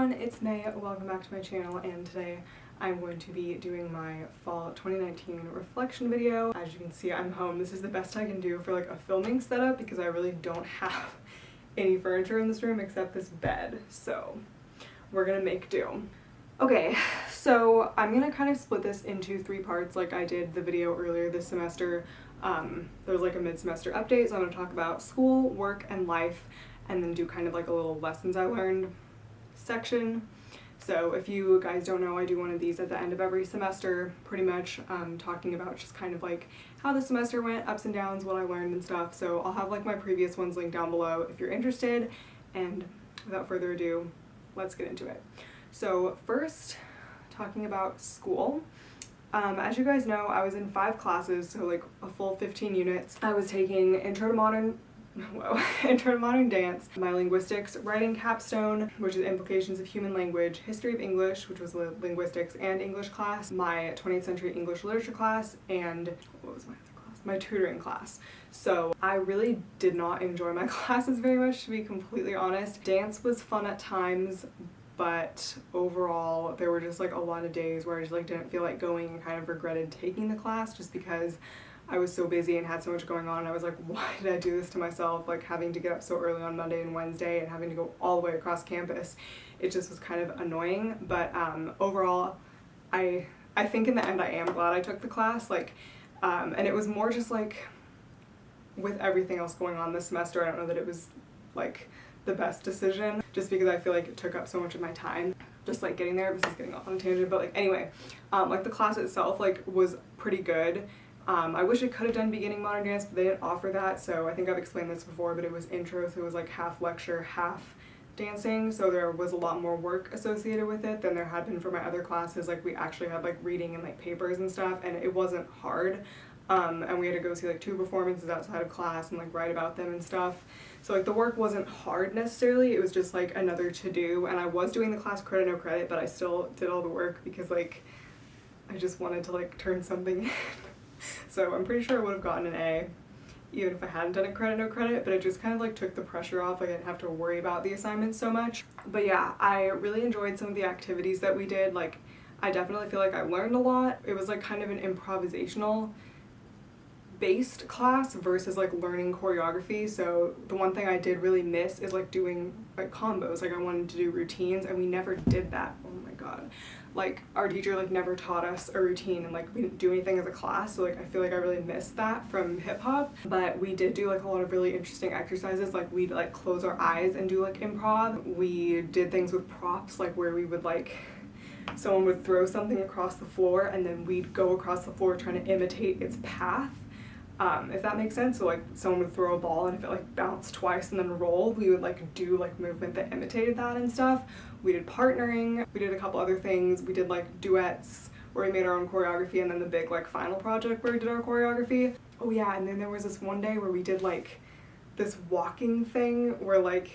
everyone, it's May. Welcome back to my channel, and today I'm going to be doing my fall 2019 reflection video. As you can see, I'm home. This is the best I can do for like a filming setup because I really don't have any furniture in this room except this bed, so we're gonna make do. Okay, so I'm gonna kind of split this into 3 parts like I did the video earlier this semester. There's like a mid-semester update, so I'm gonna talk about school, work, and life, and then do kind of like a little lessons I learned section. So if you guys don't know, I do one of these at the end of every semester, pretty much talking about just kind of like how the semester went, ups and downs, what I learned and stuff. So I'll have like my previous ones linked down below if you're interested, and without further ado, let's get into it. So first, talking about school. As you guys know, I was in 5 classes, so like a full 15 units. I was taking Intro to Modern Dance, my linguistics writing capstone, which is implications of human language, history of English, which was a linguistics and English class, my 20th century English literature class, and what was my other class? My tutoring class. So I really did not enjoy my classes very much, to be completely honest. Dance was fun at times, but overall there were just like a lot of days where I just like didn't feel like going and kind of regretted taking the class just because I was so busy and had so much going on. I was like, why did I do this to myself? Like having to get up so early on Monday and Wednesday and having to go all the way across campus. It just was kind of annoying, but overall I think in the end I am glad I took the class, like and it was more just like with everything else going on this semester, I don't know that it was like the best decision just because I feel like it took up so much of my time just like getting there. This is getting off on a tangent, but like anyway, like the class itself like was pretty good. I wish I could have done beginning modern dance, but they didn't offer that, so I think I've explained this before, but it was intro, so it was like half lecture, half dancing, so there was a lot more work associated with it than there had been for my other classes. Like we actually had like reading and like papers and stuff, and it wasn't hard. And we had to go see like 2 performances outside of class and like write about them and stuff. So like the work wasn't hard necessarily, it was just like another to do, and I was doing the class credit no credit, but I still did all the work because like I just wanted to like turn something in. So I'm pretty sure I would have gotten an A even if I hadn't done it credit no credit, but it just kind of like took the pressure off. Like I didn't have to worry about the assignments so much. But yeah, I really enjoyed some of the activities that we did. Like I definitely feel like I learned a lot. It was like kind of an improvisational based class versus like learning choreography. So the one thing I did really miss is like doing like combos. Like I wanted to do routines and we never did that. Oh my god. Like our teacher like never taught us a routine, and like we didn't do anything as a class, so like I feel like I really missed that from hip hop. But we did do like a lot of really interesting exercises. Like we'd like close our eyes and do like improv. We did things with props, like where we would like someone would throw something across the floor and then we'd go across the floor trying to imitate its path. If that makes sense. So like someone would throw a ball, and if it like bounced twice and then rolled, we would like do like movement that imitated that and stuff. We did partnering, we did a couple other things, we did like duets where we made our own choreography, and then the big like final project where we did our choreography. Oh yeah, and then there was this one day where we did like this walking thing where like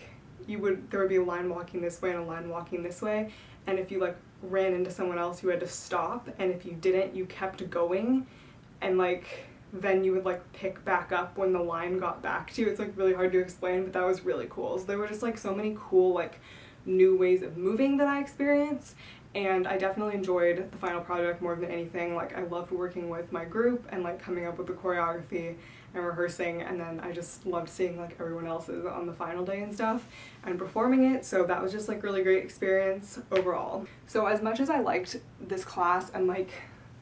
there would be a line walking this way and a line walking this way, and if you like ran into someone else you had to stop, and if you didn't you kept going, and like then you would like pick back up when the line got back to you. It's like really hard to explain, but that was really cool. So there were just like so many cool like new ways of moving that I experienced, and I definitely enjoyed the final project more than anything. Like I loved working with my group and like coming up with the choreography and rehearsing, and then I just loved seeing like everyone else's on the final day and stuff and performing it. So that was just like really great experience overall. So as much as I liked this class, and like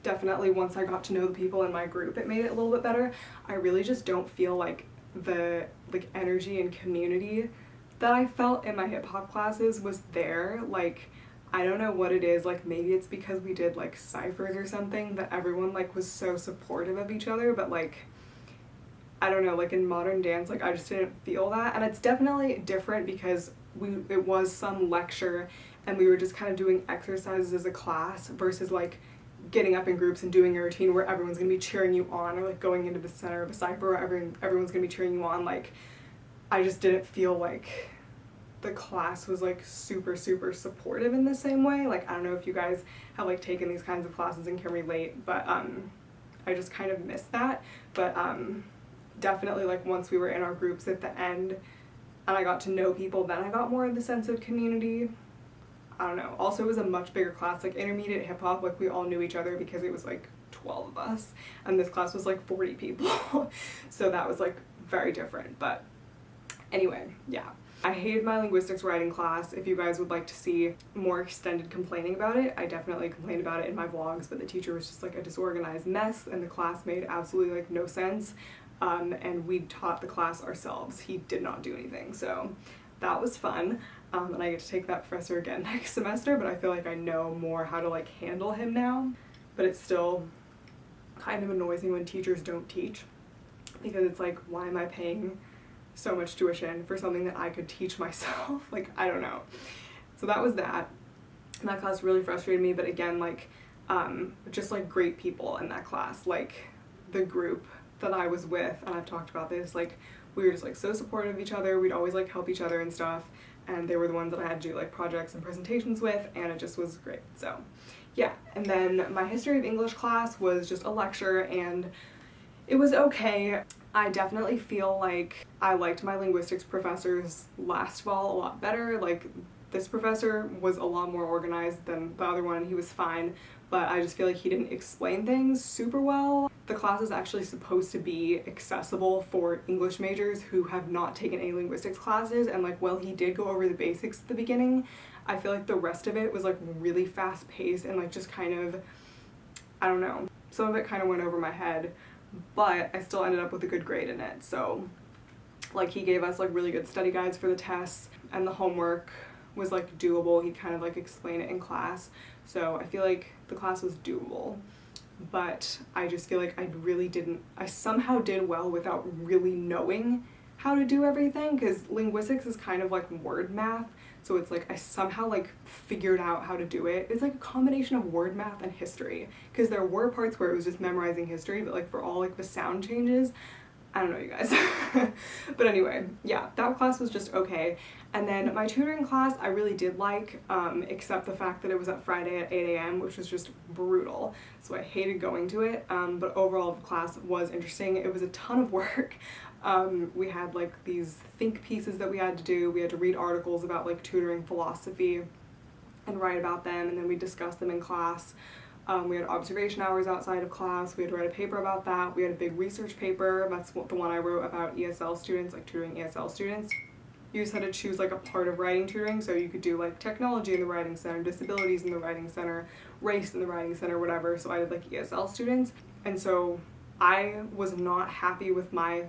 definitely once I got to know the people in my group it made it a little bit better, I really just don't feel like the like energy and community that I felt in my hip hop classes was there. Like I don't know what it is, like maybe it's because we did like ciphers or something, that everyone like was so supportive of each other, but like I don't know, like in modern dance like I just didn't feel that. And it's definitely different because it was some lecture and we were just kind of doing exercises as a class versus like getting up in groups and doing a routine where everyone's gonna be cheering you on, or like going into the center of a cipher where everyone's gonna be cheering you on. Like I just didn't feel like the class was like super supportive in the same way. Like I don't know if you guys have like taken these kinds of classes and can relate, but I just kind of missed that. But definitely like once we were in our groups at the end and I got to know people, then I got more of the sense of community. I don't know. Also, it was a much bigger class, like intermediate hip hop, like we all knew each other because it was like 12 of us, and this class was like 40 people. So that was like very different. But anyway, yeah. I hated my linguistics writing class. If you guys would like to see more extended complaining about it, I definitely complained about it in my vlogs, but the teacher was just like a disorganized mess and the class made absolutely like no sense. And we taught the class ourselves. He did not do anything, so that was fun. And I get to take that professor again next semester, but I feel like I know more how to like handle him now. But it still kind of annoys me when teachers don't teach, because it's like, why am I paying so much tuition for something that I could teach myself? Like, I don't know. So that was that. And that class really frustrated me, but again, like, just like great people in that class, like the group that I was with, and I've talked about this, like we were just like so supportive of each other. We'd always like help each other and stuff, and they were the ones that I had to do like projects and presentations with, and it just was great. So yeah. And then my history of English class was just a lecture, and it was okay. I definitely feel like I liked my linguistics professors last fall a lot better. Like, this professor was a lot more organized than the other one. He was fine, but I just feel like he didn't explain things super well. The class is actually supposed to be accessible for English majors who have not taken any linguistics classes, and like, while he did go over the basics at the beginning, I feel like the rest of it was like really fast paced and like just kind of, I don't know, some of it kind of went over my head, but I still ended up with a good grade in it. So like, he gave us like really good study guides for the tests, and the homework was like doable. He'd kind of like explain it in class, so I feel like the class was doable. But I just feel like I somehow did well without really knowing how to do everything, because linguistics is kind of like word math, so it's like I somehow like figured out how to do it. It's like a combination of word math and history, because there were parts where it was just memorizing history, but like for all like the sound changes, I don't know, you guys. But anyway, yeah, that class was just okay. And then my tutoring class I really did like, except the fact that it was at Friday at 8 a.m., which was just brutal. So I hated going to it, but overall the class was interesting. It was a ton of work. We had like these think pieces that we had to do. We had to read articles about like tutoring philosophy and write about them, and then we discussed them in class. We had observation hours outside of class. We had to write a paper about that. We had a big research paper. That's the one I wrote about ESL students, like tutoring ESL students. You just had to choose like a part of writing tutoring, so you could do like technology in the writing center, disabilities in the writing center, race in the writing center, whatever. So I did like ESL students, and so I was not happy with my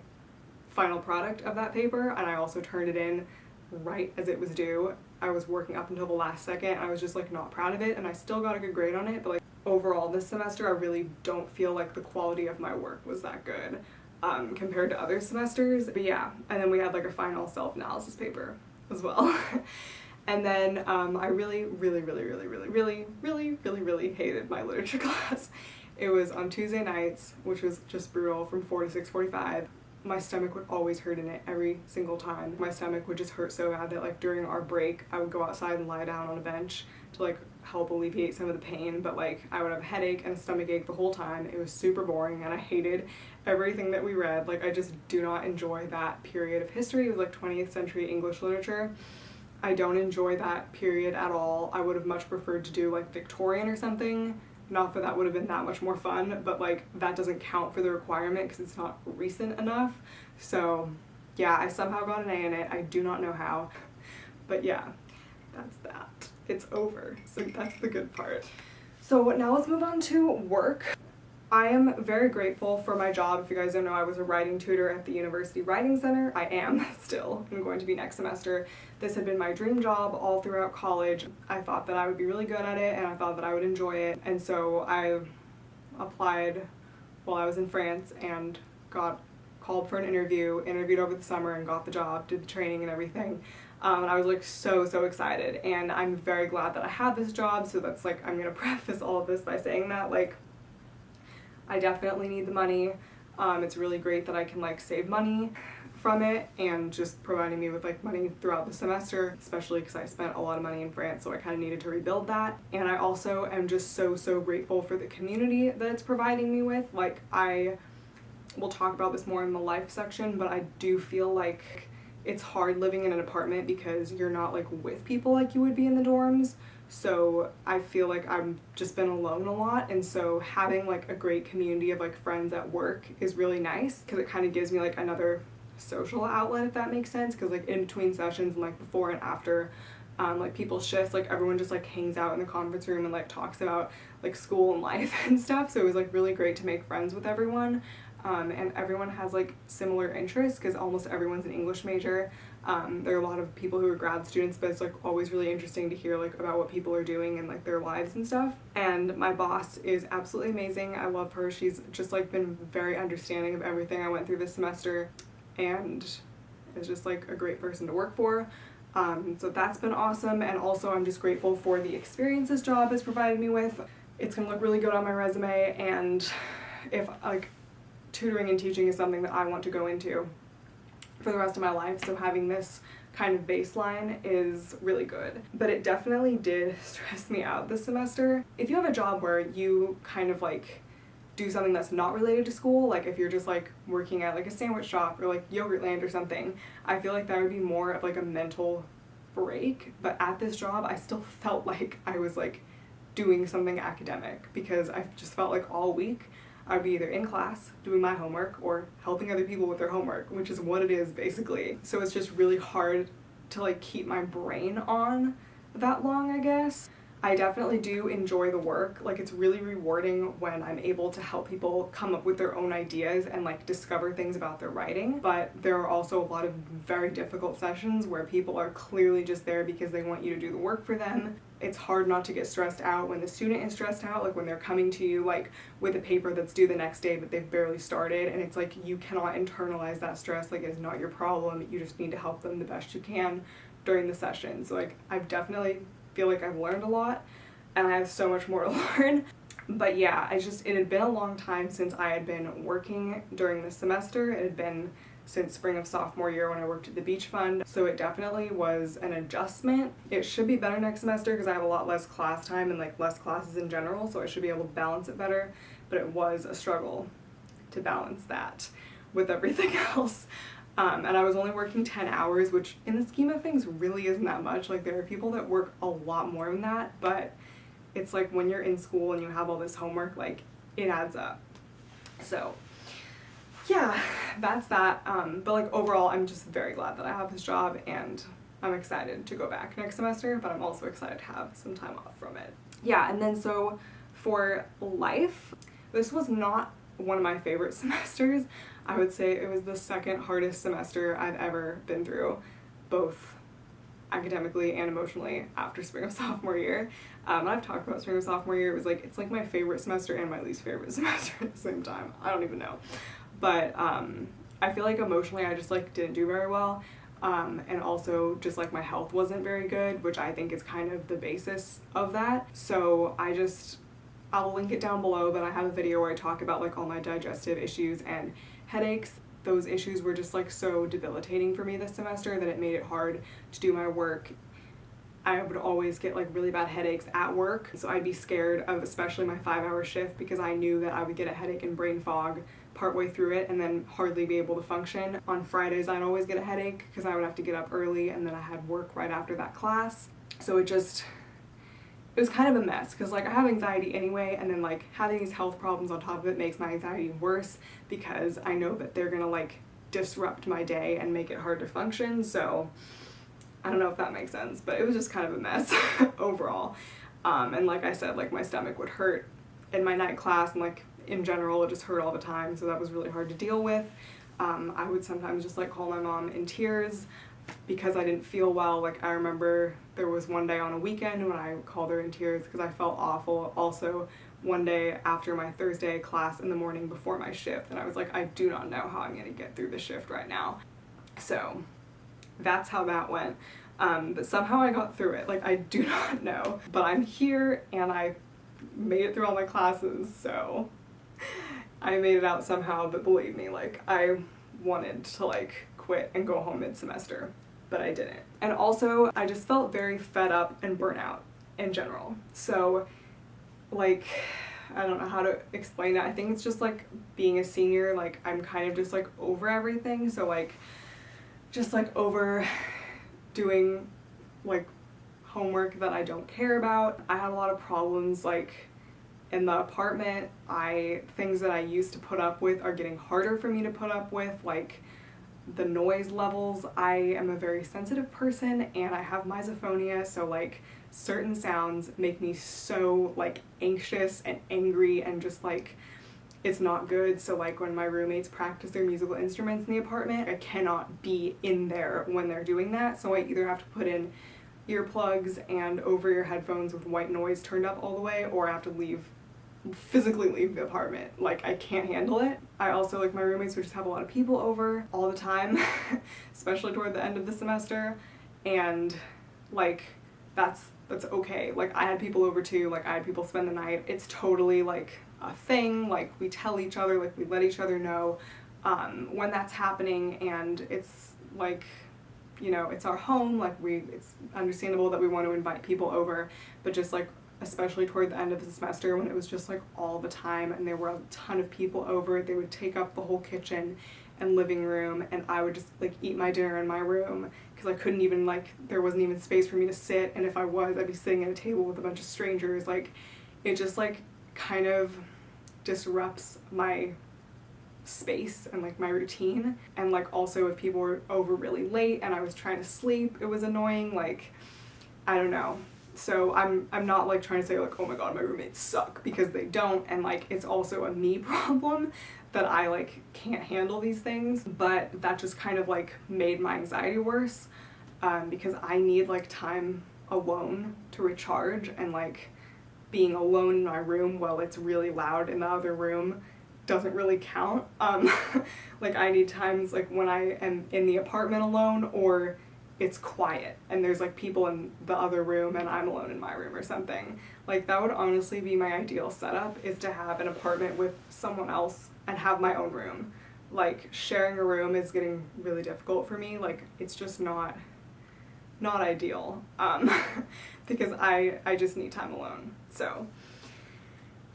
final product of that paper, and I also turned it in right as it was due. I was working up until the last second. I was just like not proud of it, and I still got a good grade on it, but like overall this semester I really don't feel like the quality of my work was that good compared to other semesters. But yeah, and then we had like a final self-analysis paper as well. And then I really hated my literature class. It was on Tuesday nights, which was just brutal, from 4 to 6:45. My stomach would always hurt in it every single time. My stomach would just hurt so bad that like during our break I would go outside and lie down on a bench to like help alleviate some of the pain, but like I would have a headache and a stomach ache the whole time. It was super boring, and I hated everything that we read. Like, I just do not enjoy that period of history. It was like 20th century English literature. I don't enjoy that period at all. I would have much preferred to do like Victorian or something. Not that that would have been that much more fun, but like that doesn't count for the requirement because it's not recent enough. So yeah, I somehow got an A in it. I do not know how, but yeah, that's that. It's over, so that's the good part. So now let's move on to work. I am very grateful for my job. If you guys don't know, I was a writing tutor at the University Writing Center. I am still. I'm going to be next semester. This had been my dream job all throughout college. I thought that I would be really good at it, and I thought that I would enjoy it. And so I applied while I was in France and got called for an interview, interviewed over the summer and got the job, did the training and everything. And I was like so excited, and I'm very glad that I had this job. So that's like, I'm gonna preface all of this by saying that like I definitely need the money. It's really great that I can like save money from it, and just providing me with like money throughout the semester, especially because I spent a lot of money in France, so I kind of needed to rebuild that. And I also am just so grateful for the community that it's providing me with. Like, I will talk about this more in the life section, but I do feel like it's hard living in an apartment because you're not like with people like you would be in the dorms. So I feel like I've just been alone a lot, and so having like a great community of like friends at work is really nice because it kind of gives me like another social outlet, if that makes sense, because like in between sessions and like before and after like people's shifts, like everyone just like hangs out in the conference room and like talks about like school and life and stuff. So it was like really great to make friends with everyone, and everyone has like similar interests because almost everyone's an English major. There are a lot of people who are grad students, but it's like always really interesting to hear like about what people are doing and like their lives and stuff. And my boss is absolutely amazing. I love her. She's just like been very understanding of everything I went through this semester, and is just like a great person to work for. So that's been awesome, and also I'm just grateful for the experience this job has provided me with. It's gonna look really good on my resume, and if like tutoring and teaching is something that I want to go into for the rest of my life, so having this kind of baseline is really good. But it definitely did stress me out this semester. If you have a job where you kind of like do something that's not related to school, like if you're just like working at like a sandwich shop or like Yogurtland or something, I feel like that would be more of like a mental break. But at this job, I still felt like I was like doing something academic, because I just felt like all week I'd be either in class doing my homework or helping other people with their homework, which is what it is basically. So it's just really hard to like keep my brain on that long, I guess. I definitely do enjoy the work. Like it's really rewarding when I'm able to help people come up with their own ideas and like discover things about their writing. But there are also a lot of very difficult sessions where people are clearly just there because they want you to do the work for them. It's hard not to get stressed out when the student is stressed out, like when they're coming to you like with a paper that's due the next day but they've barely started, and it's like you cannot internalize that stress. Like it's not your problem. You just need to help them the best you can during the session. So like I've definitely feel like I've learned a lot, and I have so much more to learn. But yeah, it had been a long time since I had been working during the semester. It had been since spring of sophomore year when I worked at the Beach Fund, so it definitely was an adjustment. It should be better next semester because I have a lot less class time and like less classes in general, so I should be able to balance it better, but it was a struggle to balance that with everything else. And I was only working 10 hours, which in the scheme of things really isn't that much. Like there are people that work a lot more than that, but it's like when you're in school and you have all this homework, like it adds up. So yeah, that's that. But like overall, I'm just very glad that I have this job, and I'm excited to go back next semester, but I'm also excited to have some time off from it. Yeah, and then so for life, this was not one of my favorite semesters. I would say it was the second hardest semester I've ever been through, both academically and emotionally, after spring of sophomore year. I've talked about spring of sophomore year. It was like, it's like my favorite semester and my least favorite semester at the same time. I don't even know. But I feel like emotionally I just like didn't do very well. And also just like my health wasn't very good, which I think is kind of the basis of that. So I'll link it down below, but I have a video where I talk about like all my digestive issues and headaches. Those issues were just like so debilitating for me this semester that it made it hard to do my work. I would always get like really bad headaches at work, so I'd be scared of especially my 5-hour shift because I knew that I would get a headache and brain fog partway through it and then hardly be able to function. On Fridays I'd always get a headache because I would have to get up early, and then I had work right after that class. So it was kind of a mess because like I have anxiety anyway, and then like having these health problems on top of it makes my anxiety worse because I know that they're gonna like disrupt my day and make it hard to function. So I don't know if that makes sense, but it was just kind of a mess overall. And like I said, like my stomach would hurt in my night class, and like in general it just hurt all the time, so that was really hard to deal with. I would sometimes just like call my mom in tears because I didn't feel well. Like I remember there was one day on a weekend when I called her in tears because I felt awful. Also one day after my Thursday class in the morning before my shift, and I was like, I do not know how I'm gonna get through the shift right now. So that's how that went. But somehow I got through it. Like I do not know, but I'm here and I made it through all my classes, so I made it out somehow. But believe me, like I wanted to like quit and go home mid-semester, but I didn't. And also I just felt very fed up and burnt out in general. So like I don't know how to explain that. I think it's just like being a senior, like I'm kind of just like over everything. So like just like over doing like homework that I don't care about. I had a lot of problems like in the apartment. Things that I used to put up with are getting harder for me to put up with, like the noise levels. I am a very sensitive person and I have misophonia, so like certain sounds make me so like anxious and angry and just like it's not good. So like when my roommates practice their musical instruments in the apartment, I cannot be in there when they're doing that. So I either have to put in earplugs and over-ear headphones with white noise turned up all the way, or I have to physically leave the apartment. Like I can't handle it. I also, like, my roommates would just have a lot of people over all the time, especially toward the end of the semester, and like that's okay. Like I had people over too, like I had people spend the night. It's totally like a thing. Like we tell each other, like we let each other know when that's happening, and it's like, you know, it's our home, like it's understandable that we want to invite people over, but just like especially toward the end of the semester when it was just like all the time and there were a ton of people over, they would take up the whole kitchen and living room, and I would just like eat my dinner in my room because I couldn't even, like, there wasn't even space for me to sit, and if I was, I'd be sitting at a table with a bunch of strangers. Like it just like kind of disrupts my space and like my routine. And like also if people were over really late and I was trying to sleep, it was annoying. Like I don't know. So I'm not like trying to say like, oh my god, my roommates suck, because they don't, and like it's also a me problem that I like can't handle these things, but that just kind of like made my anxiety worse, because I need like time alone to recharge, and like being alone in my room while it's really loud in the other room doesn't really count. Like I need times like when I am in the apartment alone, or it's quiet and there's like people in the other room and I'm alone in my room or something. Like that would honestly be my ideal setup, is to have an apartment with someone else and have my own room. Like sharing a room is getting really difficult for me. Like it's just not ideal, because I just need time alone. So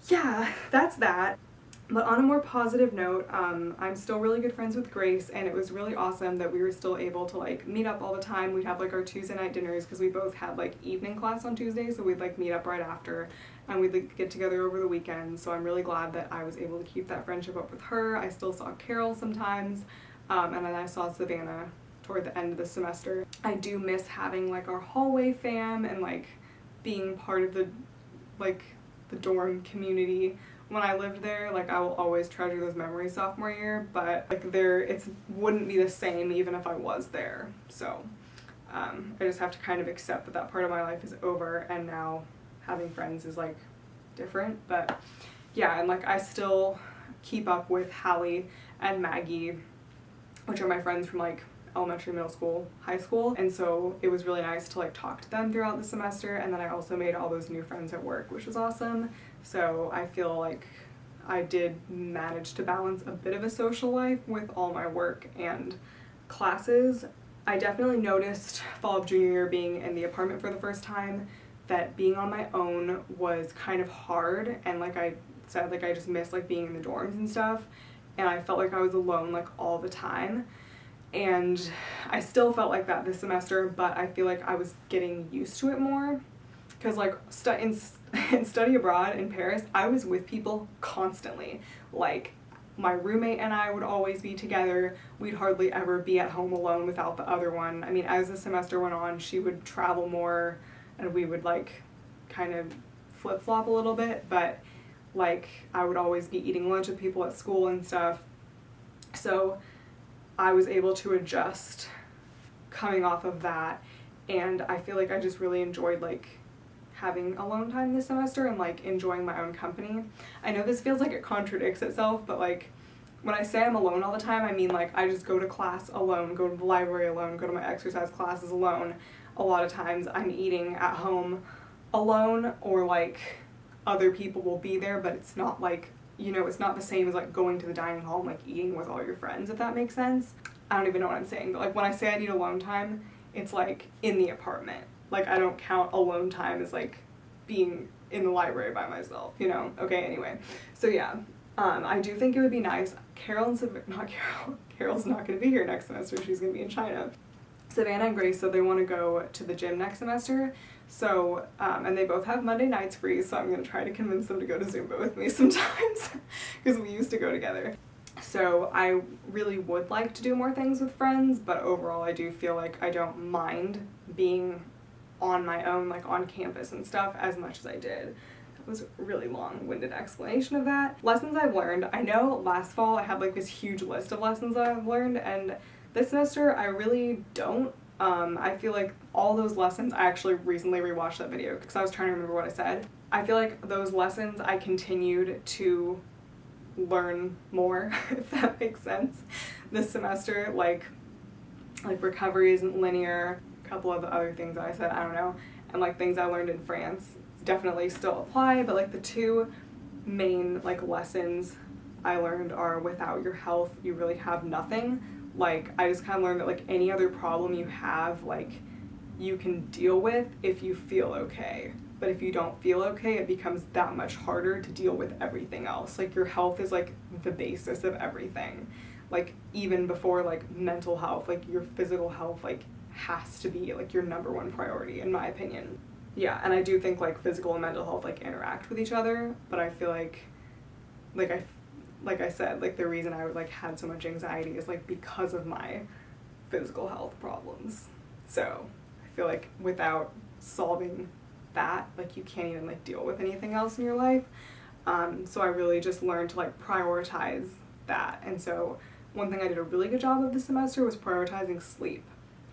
yeah, that's that. But on a more positive note, I'm still really good friends with Grace, and it was really awesome that we were still able to like meet up all the time. We'd have like our Tuesday night dinners because we both had like evening class on Tuesdays, so we'd like meet up right after and we'd like get together over the weekend. So I'm really glad that I was able to keep that friendship up with her. I still saw Carol sometimes, and then I saw Savannah toward the end of the semester. I do miss having like our hallway fam and like being part of the dorm community. When I lived there, like I will always treasure those memories sophomore year, but like it wouldn't be the same even if I was there. So I just have to kind of accept that that part of my life is over, and now having friends is like different. But yeah, and like I still keep up with Hallie and Maggie, which are my friends from like elementary, middle school, high school, and so it was really nice to like talk to them throughout the semester. And then I also made all those new friends at work, which was awesome. So I feel like I did manage to balance a bit of a social life with all my work and classes. I definitely noticed fall of junior year, being in the apartment for the first time, that being on my own was kind of hard, and like I said, like I just missed like being in the dorms and stuff, and I felt like I was alone like all the time. And I still felt like that this semester, but I feel like I was getting used to it more, because like in study abroad in Paris, I was with people constantly. Like my roommate and I would always be together. We'd hardly ever be at home alone without the other one. I mean, as the semester went on, she would travel more and we would like kind of flip-flop a little bit, but like I would always be eating lunch with people at school and stuff. So I was able to adjust coming off of that, and I feel like I just really enjoyed like having alone time this semester and like enjoying my own company. I know this feels like it contradicts itself, but like when I say I'm alone all the time, I mean like I just go to class alone, go to the library alone, go to my exercise classes alone. A lot of times I'm eating at home alone, or like other people will be there, but it's not like, you know, it's not the same as like going to the dining hall and like eating with all your friends, if that makes sense. I don't even know what I'm saying, but like when I say I need alone time, it's like in the apartment. Like I don't count alone time as like being in the library by myself, you know? Okay, anyway. So yeah, I do think it would be nice. Carol's not gonna be here next semester, she's gonna be in China. Savannah and Grace said they want to go to the gym next semester, So, and they both have Monday nights free, so I'm going to try to convince them to go to Zumba with me sometimes, because we used to go together. So I really would like to do more things with friends, but overall I do feel like I don't mind being on my own, like on campus and stuff, as much as I did. That was a really long-winded explanation of that. Lessons I've learned. I know last fall I had like this huge list of lessons that I've learned, and this semester I really don't. I feel like all those lessons, I actually recently rewatched that video because I was trying to remember what I said. I feel like those lessons I continued to learn more, if that makes sense, this semester. Like recovery isn't linear, a couple of the other things that I said, I don't know, and like things I learned in France definitely still apply, but like the two main like lessons I learned are without your health you really have nothing. Like I just kind of learned that like any other problem you have, like you can deal with if you feel okay. But if you don't feel okay, it becomes that much harder to deal with everything else. Like your health is like the basis of everything. Like even before like mental health, like your physical health like has to be like your number one priority in my opinion. Yeah, and I do think like physical and mental health like interact with each other, but I feel like I said, like the reason I like had so much anxiety is like because of my physical health problems. So I feel like without solving that, like you can't even like deal with anything else in your life. So I really just learned to like prioritize that. And so one thing I did a really good job of this semester was prioritizing sleep.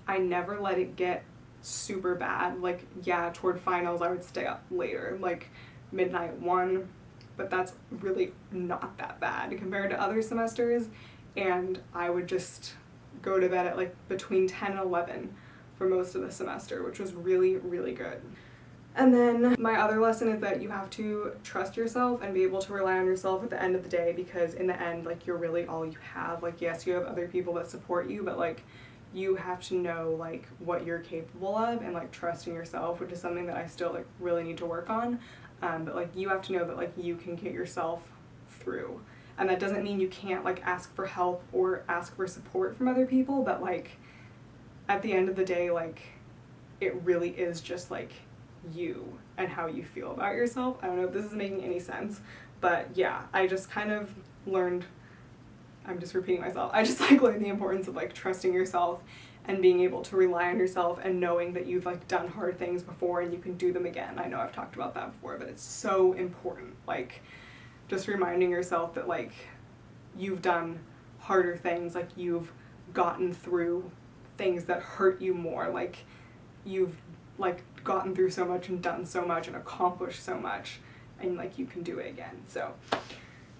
I never let it get super bad. Like yeah, toward finals I would stay up later, like midnight 1, but that's really not that bad compared to other semesters, and I would just go to bed at like between 10 and 11 for most of the semester, which was really, really good. And then my other lesson is that you have to trust yourself and be able to rely on yourself at the end of the day, because in the end, like you're really all you have. Like yes, you have other people that support you, but like you have to know like what you're capable of and like trust in yourself, which is something that I still like really need to work on. But like you have to know that like you can get yourself through, and that doesn't mean you can't like ask for help or ask for support from other people, but like at the end of the day, like it really is just like you and how you feel about yourself. I don't know if this is making any sense, but yeah, I just kind of learned, I'm just repeating myself, I just like learned the importance of like trusting yourself and being able to rely on yourself and knowing that you've like done hard things before and you can do them again. I know I've talked about that before, but it's so important. Like just reminding yourself that like you've done harder things, like you've gotten through things that hurt you more, like you've like gotten through so much and done so much and accomplished so much, and like you can do it again. So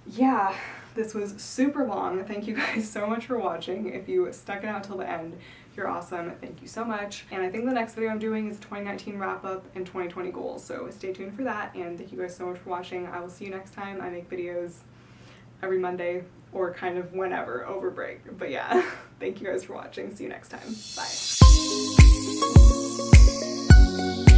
yeah, this was super long. Thank you guys so much for watching. If you stuck it out till the end, you're awesome. Thank you so much. And I think the next video I'm doing is 2019 wrap up and 2020 goals, so stay tuned for that, and thank you guys so much for watching. I will see you next time. I make videos every Monday or kind of whenever over break, but yeah, thank you guys for watching. See you next time. Bye.